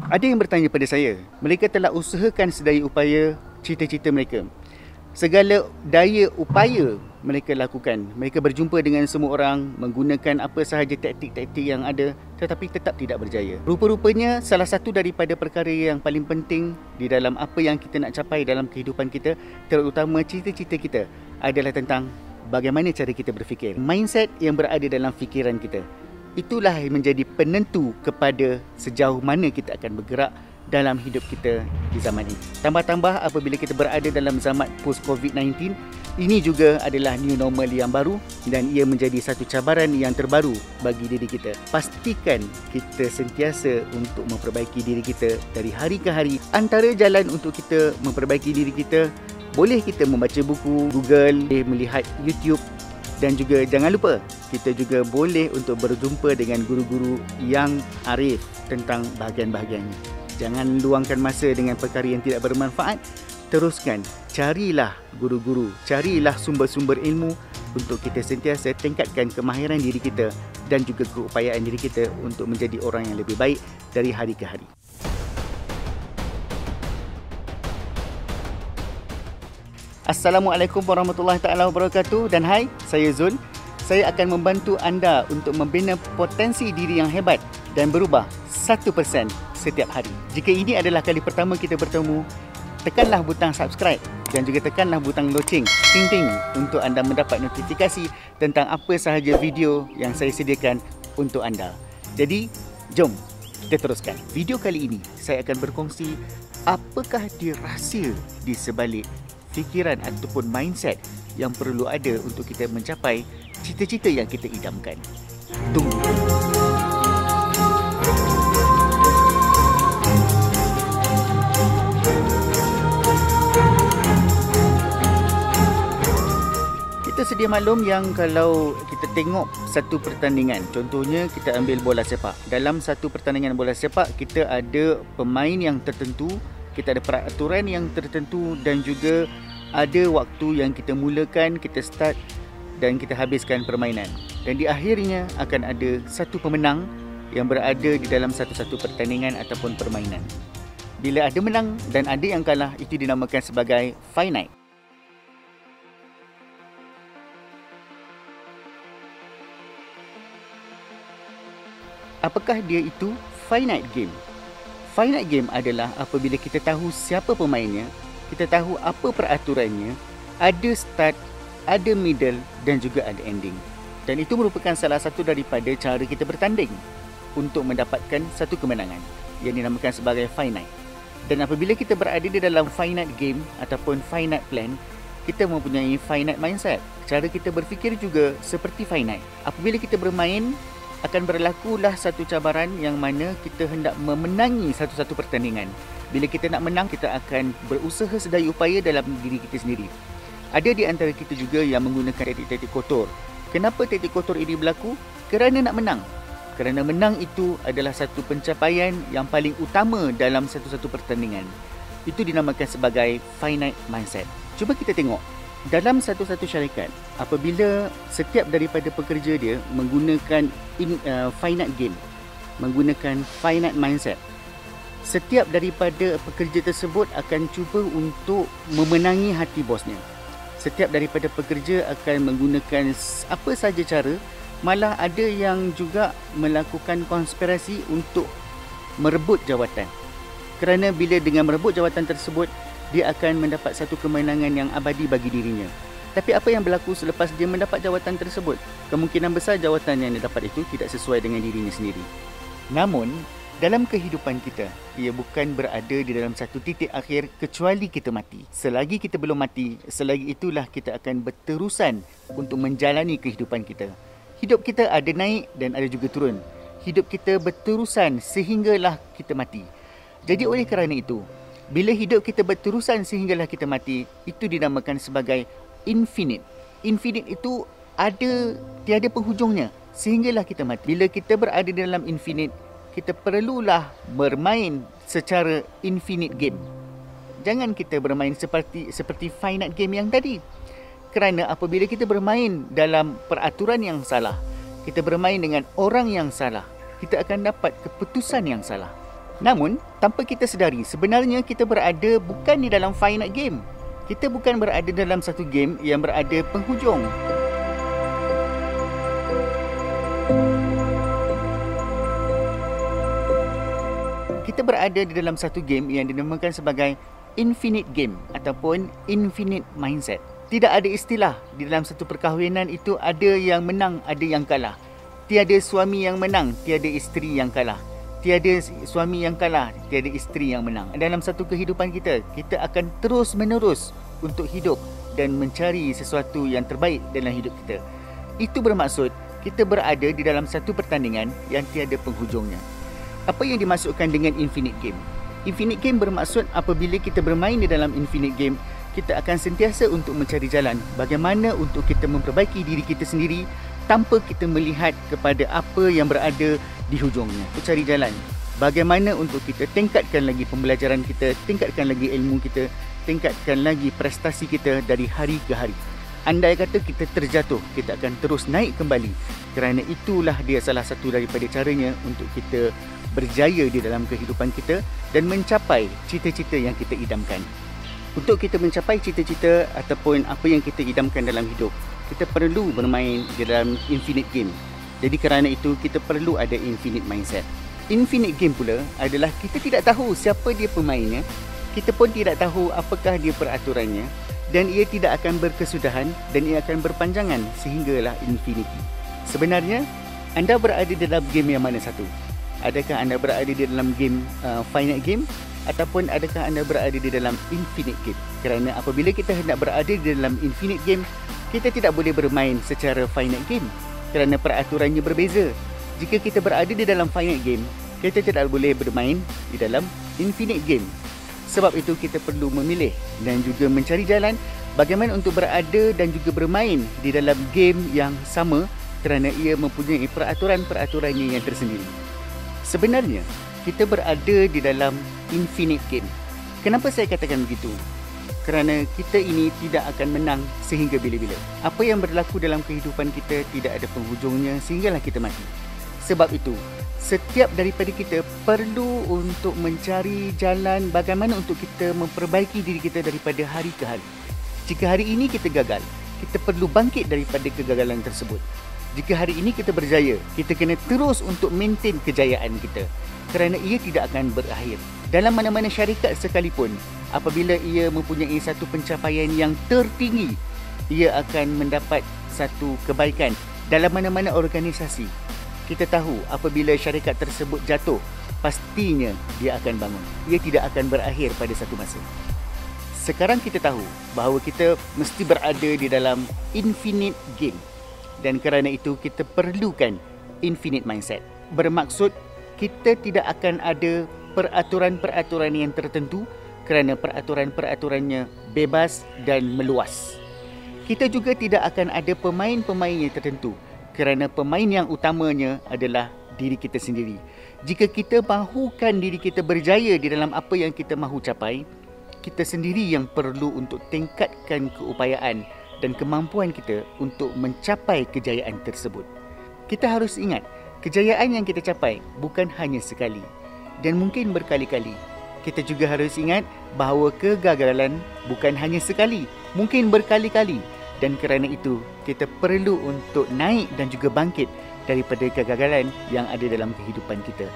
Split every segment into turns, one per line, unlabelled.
Ada yang bertanya pada saya, mereka telah usahakan sedaya upaya cita-cita mereka. Segala daya upaya mereka lakukan. Mereka berjumpa dengan semua orang, menggunakan apa sahaja taktik-taktik yang ada, tetapi tetap tidak berjaya. Rupa-rupanya salah satu daripada perkara yang paling penting di dalam apa yang kita nak capai dalam kehidupan kita, terutama cita-cita kita, adalah tentang bagaimana cara kita berfikir. Mindset yang berada dalam fikiran kita, itulah yang menjadi penentu kepada sejauh mana kita akan bergerak dalam hidup kita di zaman ini. Tambah-tambah apabila kita berada dalam zaman post-COVID-19, ini juga adalah new normal yang baru dan ia menjadi satu cabaran yang terbaru bagi diri kita. Pastikan kita sentiasa untuk memperbaiki diri kita dari hari ke hari. Antara jalan untuk kita memperbaiki diri kita, boleh kita membaca buku, Google, melihat YouTube, dan juga jangan lupa kita juga boleh untuk berjumpa dengan guru-guru yang arif tentang bahagian-bahagiannya. Jangan luangkan masa dengan perkara yang tidak bermanfaat. Teruskan, carilah guru-guru, carilah sumber-sumber ilmu untuk kita sentiasa tingkatkan kemahiran diri kita dan juga keupayaan diri kita untuk menjadi orang yang lebih baik dari hari ke hari. Assalamualaikum warahmatullahi taala wabarakatuh, dan hai, saya Zul. Saya akan membantu anda untuk membina potensi diri yang hebat dan berubah 1% setiap hari. Jika ini adalah kali pertama kita bertemu, tekanlah butang subscribe dan juga tekanlah butang loceng ting-ting untuk anda mendapat notifikasi tentang apa sahaja video yang saya sediakan untuk anda. Jadi, jom kita teruskan. Video kali ini saya akan berkongsi apakah dia rahsia di sebalik fikiran ataupun mindset yang perlu ada untuk kita mencapai cita-cita yang kita idamkan. Tunggu. Kita sedia maklum yang kalau kita tengok satu pertandingan, contohnya kita ambil bola sepak. Dalam satu pertandingan bola sepak, kita ada pemain yang tertentu, kita ada peraturan yang tertentu dan juga ada waktu yang kita mulakan, kita start dan kita habiskan permainan. Dan di akhirnya akan ada satu pemenang yang berada di dalam satu-satu pertandingan ataupun permainan. Bila ada menang dan ada yang kalah, itu dinamakan sebagai finite. Apakah dia itu finite game? Finite game adalah apabila kita tahu siapa pemainnya, kita tahu apa peraturannya, ada start, ada middle dan juga ada ending. Dan itu merupakan salah satu daripada cara kita bertanding untuk mendapatkan satu kemenangan yang dinamakan sebagai finite. Dan apabila kita berada di dalam finite game ataupun finite plan, kita mempunyai finite mindset. Cara kita berfikir juga seperti finite. Apabila kita bermain, akan berlakulah satu cabaran yang mana kita hendak memenangi satu-satu pertandingan. Bila kita nak menang, kita akan berusaha sedaya upaya dalam diri kita sendiri. Ada di antara kita juga yang menggunakan taktik-taktik kotor. Kenapa taktik kotor ini berlaku? Kerana nak menang. Kerana menang itu adalah satu pencapaian yang paling utama dalam satu-satu pertandingan. Itu dinamakan sebagai finite mindset. Cuba kita tengok. Dalam satu-satu syarikat, apabila setiap daripada pekerja dia menggunakan finite game, menggunakan finite mindset, setiap daripada pekerja tersebut akan cuba untuk memenangi hati bosnya. Setiap daripada pekerja akan menggunakan apa saja cara, malah ada yang juga melakukan konspirasi untuk merebut jawatan. Kerana bila dengan merebut jawatan tersebut, dia akan mendapat satu kemenangan yang abadi bagi dirinya. Tapi apa yang berlaku selepas dia mendapat jawatan tersebut? Kemungkinan besar jawatan yang dia dapat itu tidak sesuai dengan dirinya sendiri. Namun, dalam kehidupan kita, ia bukan berada di dalam satu titik akhir kecuali kita mati. Selagi kita belum mati, selagi itulah kita akan berterusan untuk menjalani kehidupan kita. Hidup kita ada naik dan ada juga turun. Hidup kita berterusan sehinggalah kita mati. Jadi oleh kerana itu, bila hidup kita berterusan sehinggalah kita mati, itu dinamakan sebagai infinite. Infinite itu ada tiada penghujungnya sehinggalah kita mati. Bila kita berada dalam infinite, kita perlulah bermain secara infinite game. Jangan kita bermain seperti finite game yang tadi. Kerana apabila kita bermain dalam peraturan yang salah, kita bermain dengan orang yang salah, kita akan dapat keputusan yang salah. Namun, tanpa kita sedari, sebenarnya kita berada bukan di dalam finite game. Kita bukan berada dalam satu game yang berada penghujung. Kita berada di dalam satu game yang dinamakan sebagai infinite game ataupun infinite mindset. Tidak ada istilah di dalam satu perkahwinan itu ada yang menang, ada yang kalah. Tiada suami yang menang, tiada isteri yang kalah. Tiada suami yang kalah, tiada isteri yang menang. Dalam satu kehidupan kita, kita akan terus menerus untuk hidup dan mencari sesuatu yang terbaik dalam hidup kita. Itu bermaksud kita berada di dalam satu pertandingan yang tiada penghujungnya. Apa yang dimaksudkan dengan infinite game? Infinite game bermaksud apabila kita bermain di dalam infinite game, kita akan sentiasa untuk mencari jalan bagaimana untuk kita memperbaiki diri kita sendiri tanpa kita melihat kepada apa yang berada di hujungnya. Kita cari jalan bagaimana untuk kita tingkatkan lagi pembelajaran kita, tingkatkan lagi ilmu kita, tingkatkan lagi prestasi kita dari hari ke hari. Andai kata kita terjatuh, kita akan terus naik kembali. Kerana itulah dia salah satu daripada caranya untuk kita berjaya di dalam kehidupan kita dan mencapai cita-cita yang kita idamkan. Untuk kita mencapai cita-cita ataupun apa yang kita idamkan dalam hidup, kita perlu bermain di dalam infinite game. Jadi kerana itu kita perlu ada infinite mindset. Infinite game pula adalah kita tidak tahu siapa dia pemainnya, kita pun tidak tahu apakah dia peraturannya, dan ia tidak akan berkesudahan dan ia akan berpanjangan sehinggalah infinity. Sebenarnya, anda berada dalam game yang mana satu? Adakah anda berada di dalam game finite game ataupun adakah anda berada di dalam infinite game? Kerana apabila kita hendak berada di dalam infinite game, kita tidak boleh bermain secara finite game kerana peraturannya berbeza. Jika kita berada di dalam finite game, kita tidak boleh bermain di dalam infinite game. Sebab itu kita perlu memilih dan juga mencari jalan bagaimana untuk berada dan juga bermain di dalam game yang sama kerana ia mempunyai peraturan-peraturannya yang tersendiri. Sebenarnya, kita berada di dalam infinite game. Kenapa saya katakan begitu? Kerana kita ini tidak akan menang sehingga bila-bila. Apa yang berlaku dalam kehidupan kita tidak ada penghujungnya sehinggalah kita mati. Sebab itu, setiap daripada kita perlu untuk mencari jalan bagaimana untuk kita memperbaiki diri kita daripada hari ke hari. Jika hari ini kita gagal, kita perlu bangkit daripada kegagalan tersebut. Jika hari ini kita berjaya, kita kena terus untuk maintain kejayaan kita. Kerana ia tidak akan berakhir. Dalam mana-mana syarikat sekalipun, apabila ia mempunyai satu pencapaian yang tertinggi, ia akan mendapat satu kebaikan. Dalam mana-mana organisasi, kita tahu apabila syarikat tersebut jatuh, pastinya dia akan bangun. Ia tidak akan berakhir pada satu masa. Sekarang kita tahu bahawa kita mesti berada di dalam infinite game. Dan kerana itu kita perlukan infinite mindset. Bermaksud kita tidak akan ada peraturan-peraturan yang tertentu kerana peraturan-peraturannya bebas dan meluas. Kita juga tidak akan ada pemain-pemain yang tertentu kerana pemain yang utamanya adalah diri kita sendiri. Jika kita mahukan diri kita berjaya di dalam apa yang kita mahu capai, kita sendiri yang perlu untuk tingkatkan keupayaan dan kemampuan kita untuk mencapai kejayaan tersebut. Kita harus ingat, kejayaan yang kita capai bukan hanya sekali dan mungkin berkali-kali. Kita juga harus ingat bahawa kegagalan bukan hanya sekali, mungkin berkali-kali. Dan kerana itu, kita perlu untuk naik dan juga bangkit daripada kegagalan yang ada dalam kehidupan kita.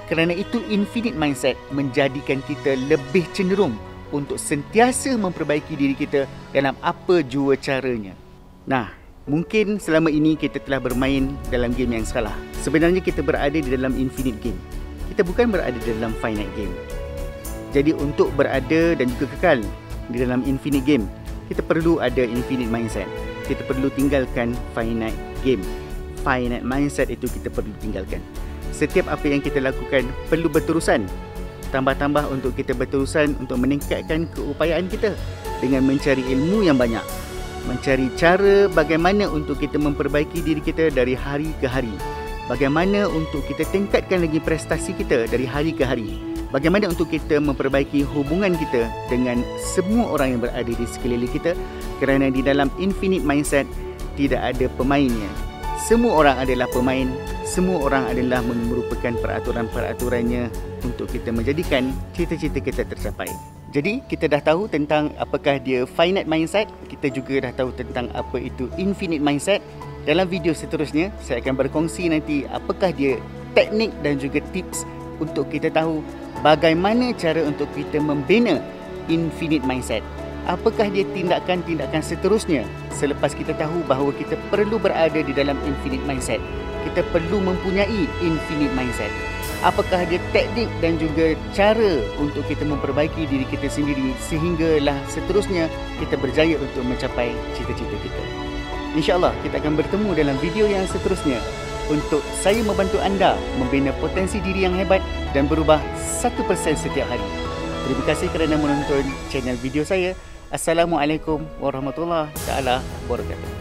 Kerana itu, infinite mindset menjadikan kita lebih cenderung untuk sentiasa memperbaiki diri kita dalam apa jua caranya. Nah, mungkin selama ini kita telah bermain dalam game yang salah. Sebenarnya kita berada di dalam infinite game. Kita bukan berada di dalam finite game. Jadi untuk berada dan juga kekal di dalam infinite game, kita perlu ada infinite mindset. Kita perlu tinggalkan finite game. Finite mindset itu kita perlu tinggalkan. Setiap apa yang kita lakukan perlu berterusan. Tambah-tambah untuk kita berterusan untuk meningkatkan keupayaan kita dengan mencari ilmu yang banyak. Mencari cara bagaimana untuk kita memperbaiki diri kita dari hari ke hari. Bagaimana untuk kita tingkatkan lagi prestasi kita dari hari ke hari. Bagaimana untuk kita memperbaiki hubungan kita dengan semua orang yang berada di sekeliling kita. Kerana di dalam infinite mindset tidak ada pemainnya. Semua orang adalah pemain, semua orang adalah merupakan peraturan-peraturannya untuk kita menjadikan cita-cita kita tercapai. Jadi kita dah tahu tentang apakah dia finite mindset, kita juga dah tahu tentang apa itu infinite mindset. Dalam video seterusnya saya akan berkongsi nanti apakah dia teknik dan juga tips untuk kita tahu bagaimana cara untuk kita membina infinite mindset. Apakah dia tindakan-tindakan seterusnya selepas kita tahu bahawa kita perlu berada di dalam infinite mindset. Kita perlu mempunyai infinite mindset. Apakah dia teknik dan juga cara untuk kita memperbaiki diri kita sendiri sehinggalah seterusnya kita berjaya untuk mencapai cita-cita kita. InsyaAllah kita akan bertemu dalam video yang seterusnya untuk saya membantu anda membina potensi diri yang hebat dan berubah 1% setiap hari. Terima kasih kerana menonton channel video saya. Assalamualaikum warahmatullahi taala wabarakatuh.